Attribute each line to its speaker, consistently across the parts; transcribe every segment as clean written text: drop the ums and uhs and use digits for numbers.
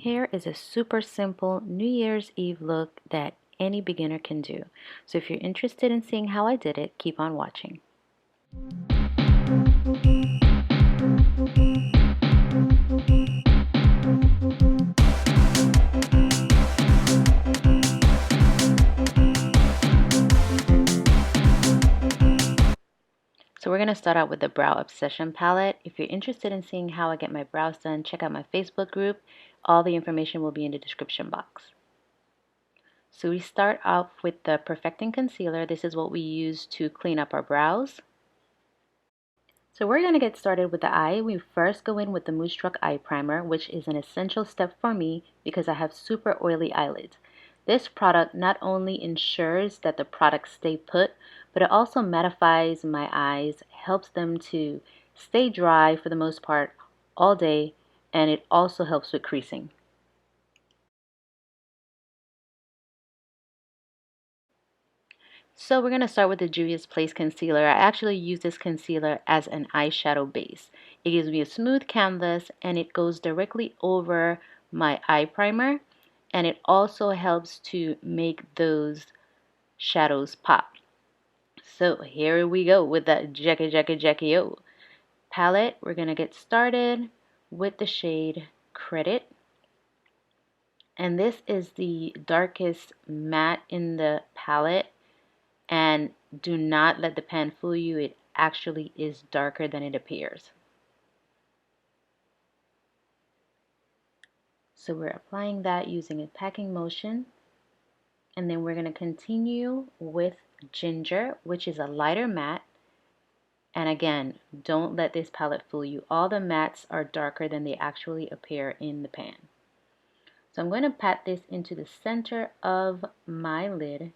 Speaker 1: Here is a super simple New Year's Eve look that any beginner can do. So if you're interested in seeing how I did it, keep on watching. So we're going to start out with the Brow Obsession palette. If you're interested in seeing how I get my brows done, check out my Facebook group. All the information will be in the description box. So we start off with the Perfecting Concealer. This is what we use to clean up our brows. So we're going to get started with the eye. We first go in with the Moonstruck Eye Primer, which is an essential step for me because I have super oily eyelids. This product not only ensures that the products stay put, but it also mattifies my eyes, helps them to stay dry for the most part all day, and it also helps with creasing. So we're going to start with the Juvia's Place Concealer. I actually use this concealer as an eyeshadow base. It gives me a smooth canvas and it goes directly over my eye primer, and it also helps to make those shadows pop. So here we go with the JackieAina palette. We're going to get started with the shade Credit. And this is the darkest matte in the palette. And do not let the pan fool you. It actually is darker than it appears. So we're applying that using a packing motion. And then we're going to continue with Ginger, which is a lighter matte. And again, don't let this palette fool you. All the mattes are darker than they actually appear in the pan. So I'm going to pat this into the center of my lid.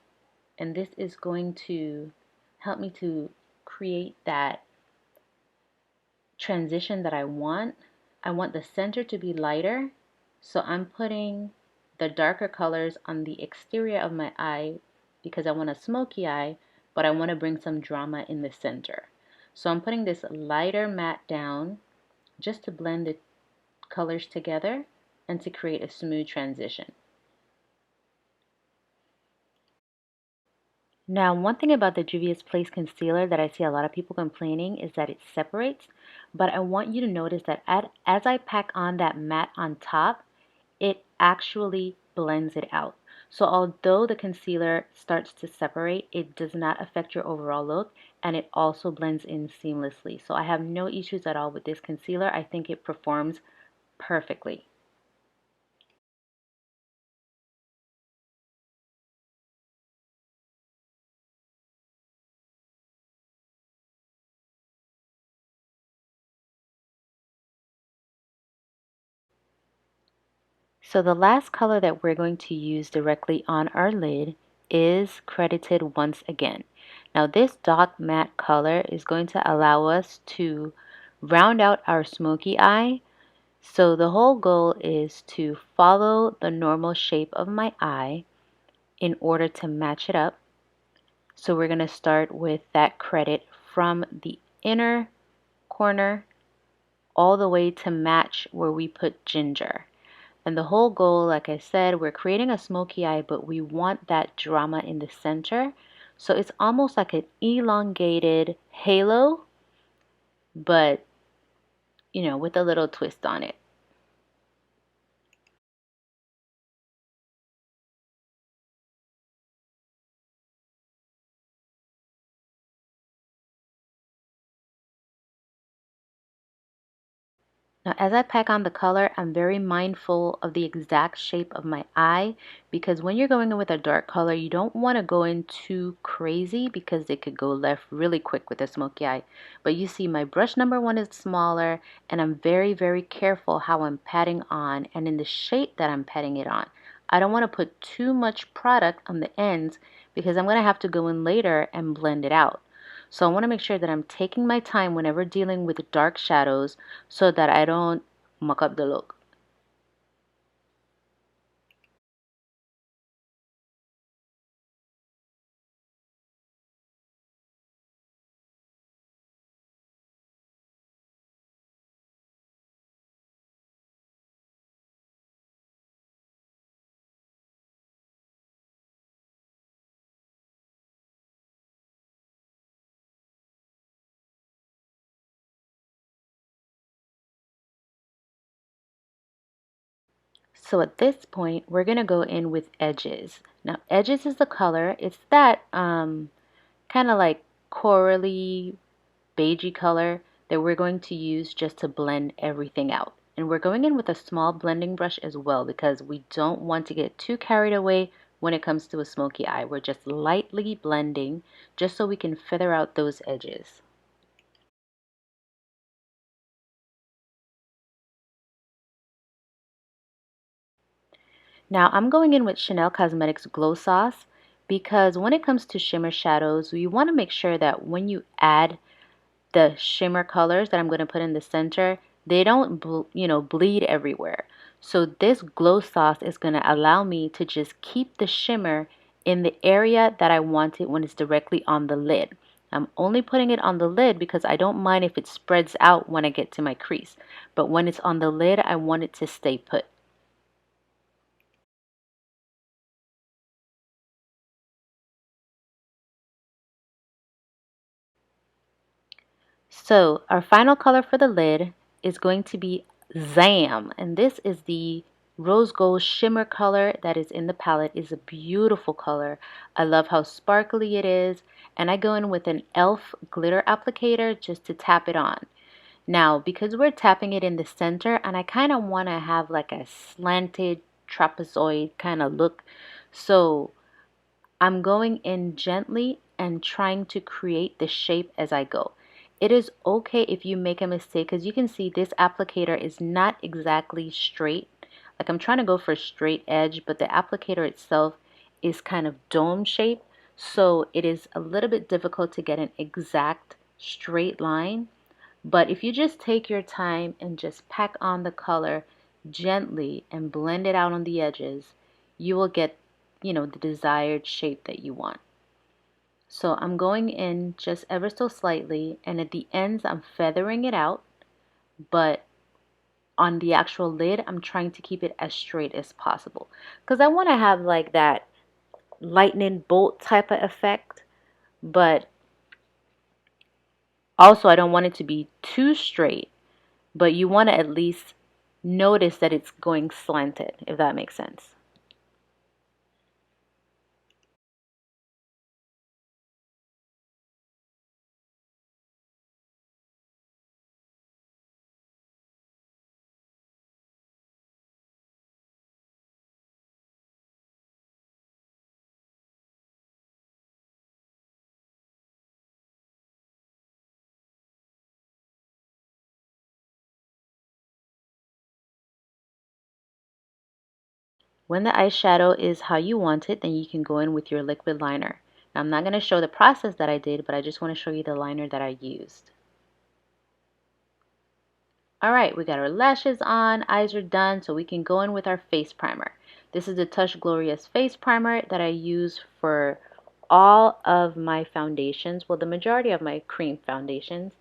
Speaker 1: And this is going to help me to create that transition that I want. I want the center to be lighter, so I'm putting the darker colors on the exterior of my eye because I want a smoky eye, but I want to bring some drama in the center. So I'm putting this lighter matte down just to blend the colors together and to create a smooth transition. Now, one thing about the Juvia's Place Concealer that I see a lot of people complaining is that it separates, but I want you to notice that as I pack on that matte on top, it actually blends it out. So although the concealer starts to separate, it does not affect your overall look, and it also blends in seamlessly. So I have no issues at all with this concealer. I think it performs perfectly. So the last color that we're going to use directly on our lid is Credited once again. Now this dark matte color is going to allow us to round out our smoky eye. So the whole goal is to follow the normal shape of my eye in order to match it up. So we're going to start with that credit from the inner corner all the way to match where we put Ginger. And the whole goal, like I said, we're creating a smoky eye, but we want that drama in the center. So it's almost like an elongated halo, but, with a little twist on it. Now, as I pack on the color, I'm very mindful of the exact shape of my eye because when you're going in with a dark color, you don't want to go in too crazy because it could go left really quick with a smoky eye. But you see my brush number 1 is smaller, and I'm very, very careful how I'm patting on and in the shape that I'm patting it on. I don't want to put too much product on the ends because I'm going to have to go in later and blend it out. So I want to make sure that I'm taking my time whenever dealing with dark shadows so that I don't muck up the look. So at this point, we're going to go in with edges. Now, edges is the color. It's that kind of like corally beigey color that we're going to use just to blend everything out. And we're going in with a small blending brush as well because we don't want to get too carried away when it comes to a smoky eye. We're just lightly blending just so we can feather out those edges. Now I'm going in with Chanel Cosmetics Glow Sauce because when it comes to shimmer shadows, we want to make sure that when you add the shimmer colors that I'm going to put in the center, they don't bleed everywhere. So this glow sauce is going to allow me to just keep the shimmer in the area that I want it when it's directly on the lid. I'm only putting it on the lid because I don't mind if it spreads out when I get to my crease. But when it's on the lid, I want it to stay put. So our final color for the lid is going to be Zam, and this is the rose gold shimmer color that is in the palette. It's a beautiful color. I love how sparkly it is, and I go in with an e.l.f. glitter applicator just to tap it on. Now, because we're tapping it in the center, and I kind of want to have like a slanted trapezoid kind of look, so I'm going in gently and trying to create the shape as I go. It is okay if you make a mistake because you can see this applicator is not exactly straight. Like I'm trying to go for a straight edge, but the applicator itself is kind of dome shape. So it is a little bit difficult to get an exact straight line. But if you just take your time and just pack on the color gently and blend it out on the edges, you will get, the desired shape that you want. So I'm going in just ever so slightly, and at the ends I'm feathering it out, but on the actual lid I'm trying to keep it as straight as possible because I want to have like that lightning bolt type of effect, but also I don't want it to be too straight, but you want to at least notice that it's going slanted, if that makes sense. When the eyeshadow is how you want it, then you can go in with your liquid liner. Now, I'm not going to show the process that I did, but I just want to show you the liner that I used. Alright, we got our lashes on, eyes are done, so we can go in with our face primer. This is the Touch Glorious face primer that I use for all of my foundations, well, the majority of my cream foundations.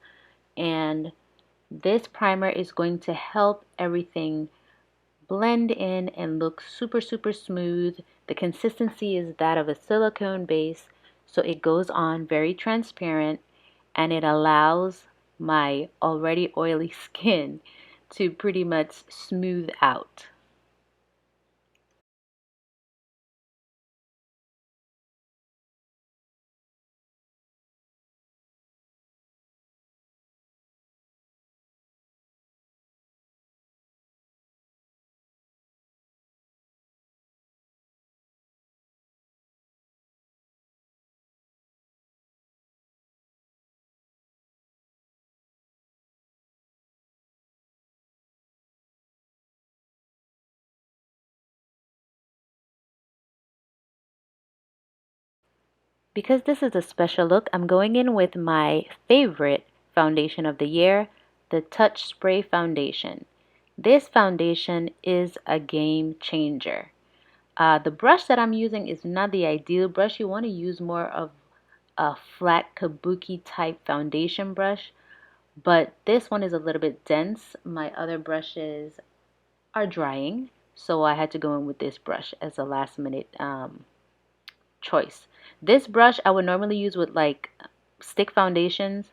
Speaker 1: And this primer is going to help everything blend in and look super, super smooth. The consistency is that of a silicone base, so it goes on very transparent and it allows my already oily skin to pretty much smooth out. Because this is a special look, I'm going in with my favorite foundation of the year, the Touch Spray Foundation. This foundation is a game changer. The brush that I'm using is not the ideal brush. You want to use more of a flat kabuki type foundation brush, but this one is a little bit dense. My other brushes are drying, so I had to go in with this brush as a last minute choice. This brush I would normally use with like stick foundations,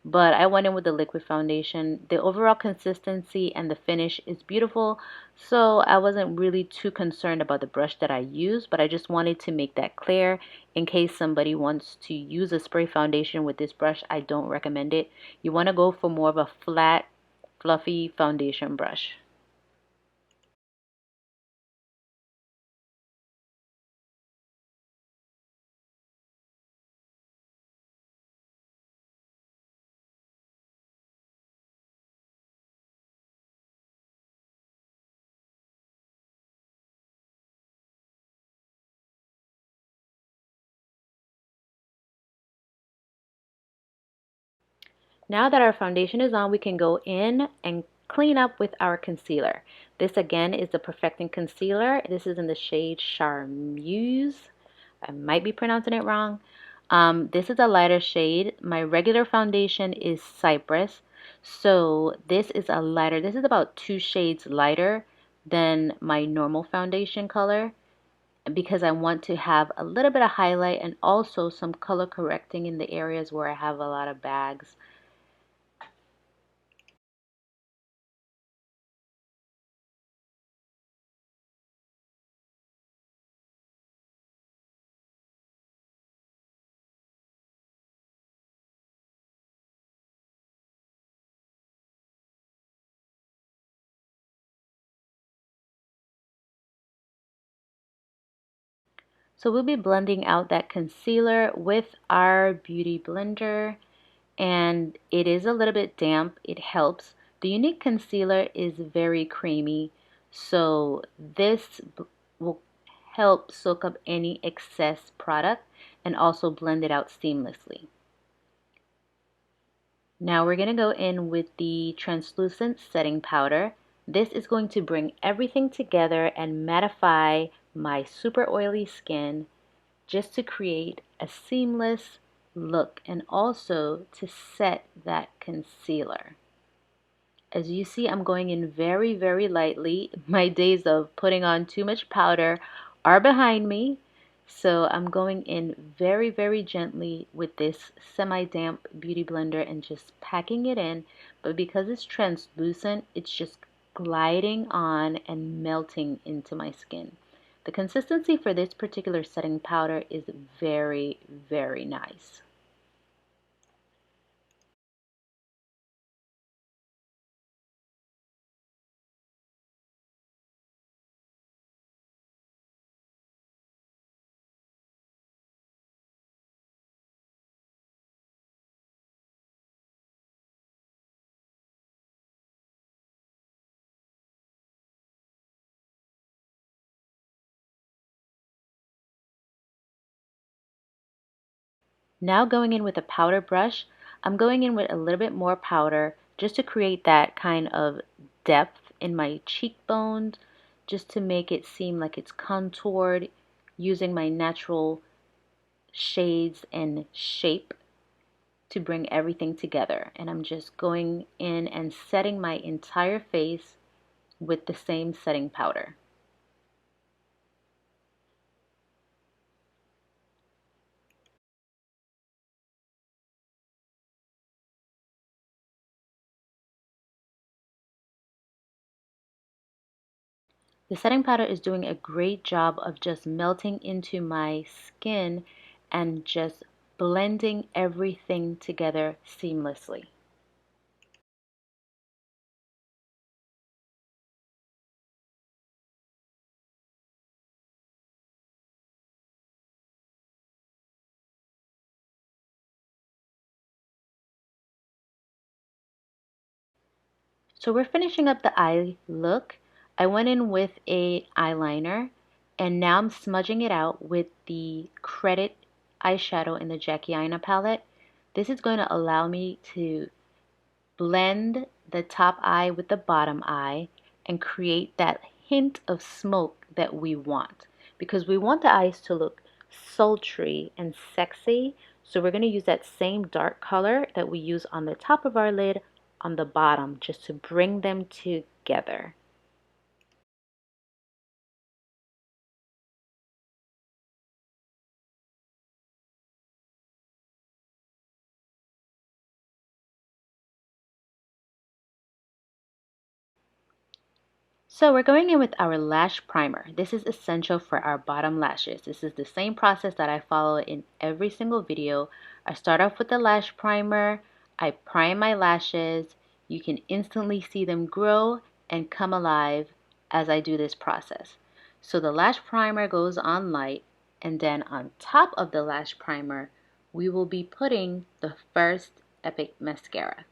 Speaker 1: but I went in with the liquid foundation. The overall consistency and the finish is beautiful, so I wasn't really too concerned about the brush that I used, but I just wanted to make that clear in case somebody wants to use a spray foundation with this brush. I don't recommend it. You want to go for more of a flat, fluffy foundation brush. Now that our foundation is on, we can go in and clean up with our concealer. This again is the Perfecting Concealer. This is in the shade Charmeuse. I might be pronouncing it wrong. This is a lighter shade. My regular foundation is Cypress. So this is a lighter, this is about 2 shades lighter than my normal foundation color because I want to have a little bit of highlight and also some color correcting in the areas where I have a lot of bags. So we'll be blending out that concealer with our Beauty Blender, and it is a little bit damp. It helps. The Unique Concealer is very creamy, so this will help soak up any excess product and also blend it out seamlessly. Now we're going to go in with the translucent setting powder. This is going to bring everything together and mattify my super oily skin just to create a seamless look and also to set that concealer. As you see, I'm going in very, very lightly. My days of putting on too much powder are behind me. So I'm going in very, very gently with this semi-damp Beauty Blender and just packing it in. But because it's translucent, it's just gliding on and melting into my skin. The consistency for this particular setting powder is very, very nice. Now going in with a powder brush, I'm going in with a little bit more powder just to create that kind of depth in my cheekbones, just to make it seem like it's contoured using my natural shades and shape to bring everything together. And I'm just going in and setting my entire face with the same setting powder. The setting powder is doing a great job of just melting into my skin and just blending everything together seamlessly. So we're finishing up the eye look. I went in with a eyeliner and now I'm smudging it out with the Credit eyeshadow in the JackieAina palette. This is going to allow me to blend the top eye with the bottom eye and create that hint of smoke that we want, because we want the eyes to look sultry and sexy. So we're going to use that same dark color that we use on the top of our lid on the bottom just to bring them together. So we're going in with our lash primer. This is essential for our bottom lashes. This is the same process that I follow in every single video. I start off with the lash primer. I prime my lashes. You can instantly see them grow and come alive as I do this process. So the lash primer goes on light, and then on top of the lash primer, we will be putting the first Epic mascara.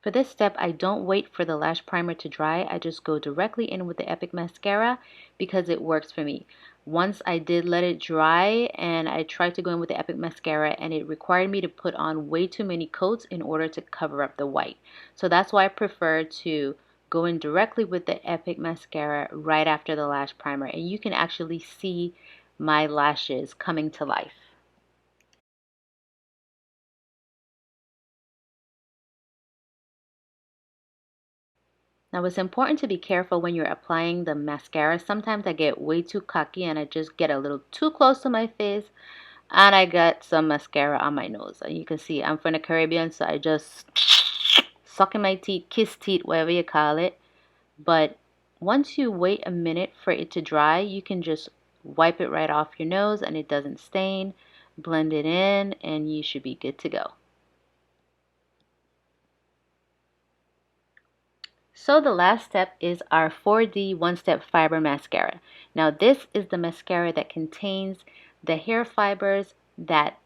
Speaker 1: For this step, I don't wait for the lash primer to dry. I just go directly in with the Epic mascara because it works for me. Once I did let it dry and I tried to go in with the Epic mascara, and it required me to put on way too many coats in order to cover up the white. So that's why I prefer to go in directly with the Epic mascara right after the lash primer, and you can actually see my lashes coming to life. Now it's important to be careful when you're applying the mascara. Sometimes I get way too cocky and I just get a little too close to my face and I got some mascara on my nose. And you can see I'm from the Caribbean, so I just suck in my teeth, kiss teeth, whatever you call it. But once you wait a minute for it to dry, you can just wipe it right off your nose and it doesn't stain. Blend it in and you should be good to go. So the last step is our 4D One-Step Fiber Mascara. Now this is the mascara that contains the hair fibers that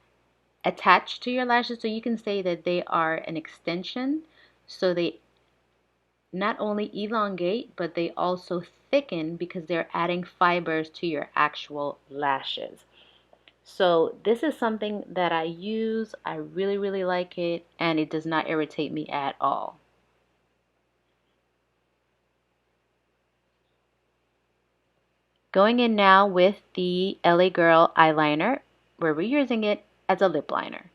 Speaker 1: attach to your lashes, so you can say that they are an extension. So they not only elongate, but they also thicken because they're adding fibers to your actual lashes. So this is something that I use. I really like it, and it does not irritate me at all. Going in now with the LA Girl eyeliner, where we're using it as a lip liner.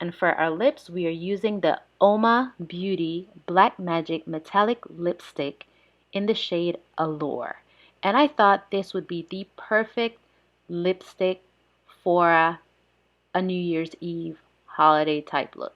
Speaker 1: And for our lips, we are using the Uoma Beauty Black Magic Metallic Lipstick in the shade Allure. And I thought this would be the perfect lipstick for a New Year's Eve holiday type look.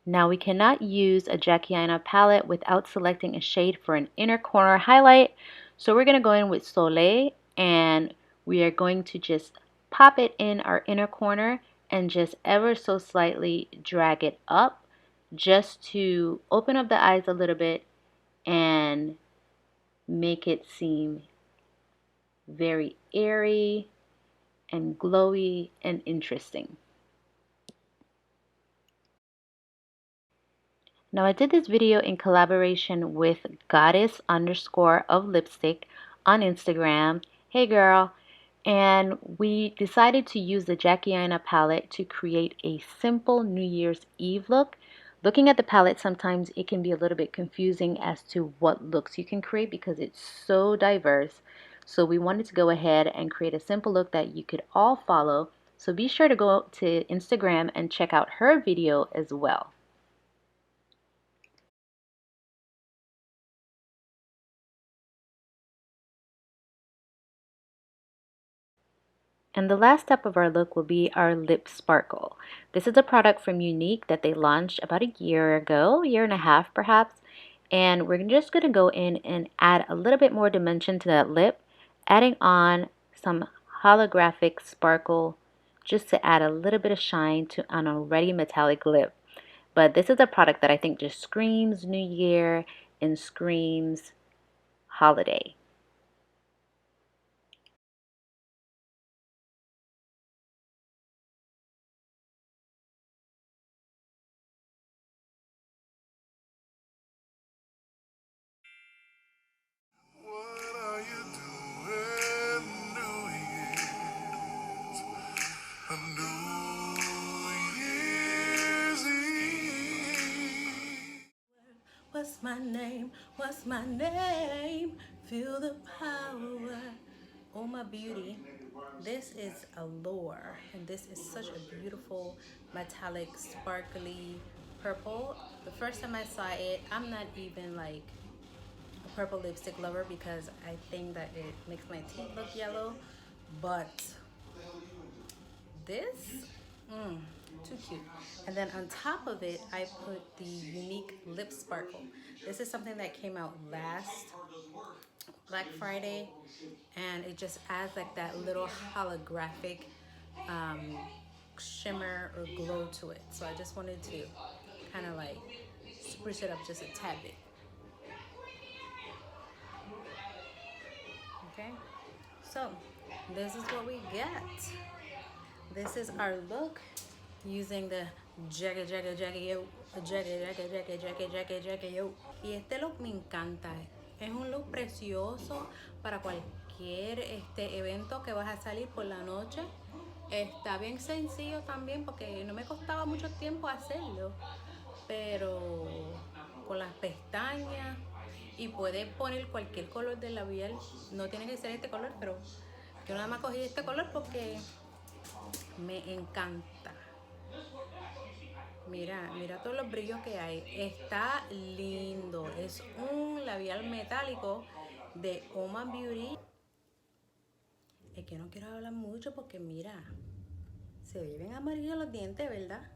Speaker 1: Now we cannot use a JackieAina palette without selecting a shade for an inner corner highlight. So we're going to go in with Soleil, and we are going to just pop it in our inner corner and just ever so slightly drag it up just to open up the eyes a little bit and make it seem very airy and glowy and interesting. Now I did this video in collaboration with Goddess underscore of lipstick on Instagram. Hey girl. And we decided to use the JackieAina palette to create a simple New Year's Eve look. Looking at the palette, sometimes it can be a little bit confusing as to what looks you can create because it's so diverse. So we wanted to go ahead and create a simple look that you could all follow. So be sure to go to Instagram and check out her video as well. And the last step of our look will be our lip sparkle. This is a product from Younique that they launched about a year ago, year and a half perhaps. And we're just going to go in and add a little bit more dimension to that lip, adding on some holographic sparkle just to add a little bit of shine to an already metallic lip. But this is a product that I think just screams New Year and screams holiday.
Speaker 2: What are you doing, New Year's? A New Year's Eve. What's my name? What's my name? Feel the power. Oh my beauty. This is Allure, and this is such a beautiful metallic sparkly purple. The first time I saw it, I'm not even like a purple lipstick lover because I think that it makes my teeth look yellow, but this, too cute. And then on top of it, I put the unique lip sparkle. This is something that came out last Black Friday, and it just adds like that little holographic um, shimmer or glow to it. So I just wanted to kind of like spruce it up just a tad bit. Okay, so this is what we get. This is our look using the Jackie yo. Y este look me encanta. Es un look precioso para cualquier evento que vas a salir por la noche. Está bien sencillo también porque no me costaba mucho tiempo hacerlo. Pero con las pestañas y puedes poner cualquier color de labial. No tiene que ser este color, pero yo nada más cogí este color porque me encanta. Mira, mira todos los brillos que hay. Está lindo. Es un labial metálico de Uoma Beauty. Es que no quiero hablar mucho porque mira, se ve bien amarillo los dientes, ¿verdad?